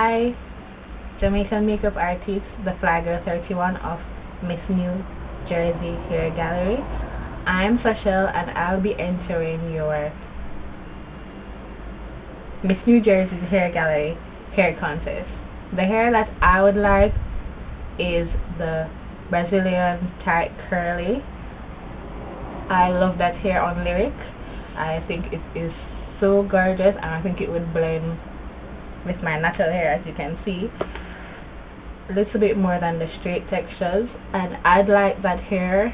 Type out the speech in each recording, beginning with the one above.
Hi, Jamaican makeup artist, the Flagger 31 of Miss New Jersey Hair Gallery. I'm Sashel and I'll be entering your Miss New Jersey Hair Gallery hair contest. The hair that I would like is the Brazilian tight curly. I love that hair on Lyric. I think it is so gorgeous and I think it would blend with my natural hair, as you can see, a little bit more than the straight textures. And I'd like that hair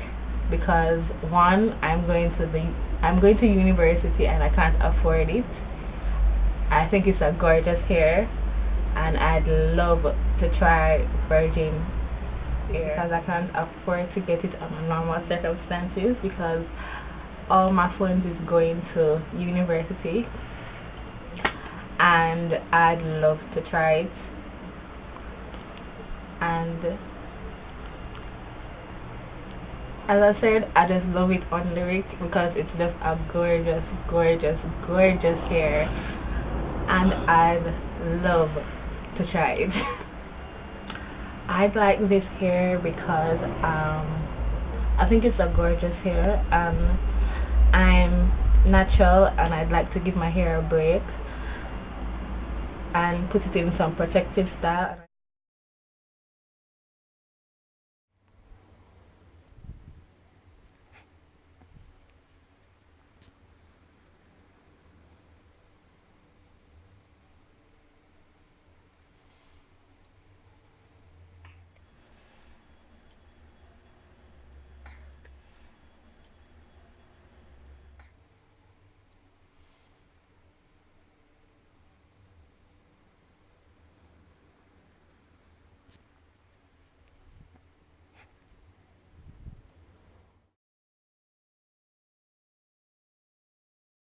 because one, I'm going to university and I can't afford it. I think it's a gorgeous hair and I'd love to try virgin hair because I can't afford to get it under normal circumstances because all my funds is going to university, and I'd love to try it. And as I said, I just love it on Lyric because it's just a gorgeous, gorgeous, gorgeous hair, and I'd love to try it. I'd like this hair because I think it's a gorgeous hair and I'm natural and I'd like to give my hair a break and put it in some protective style.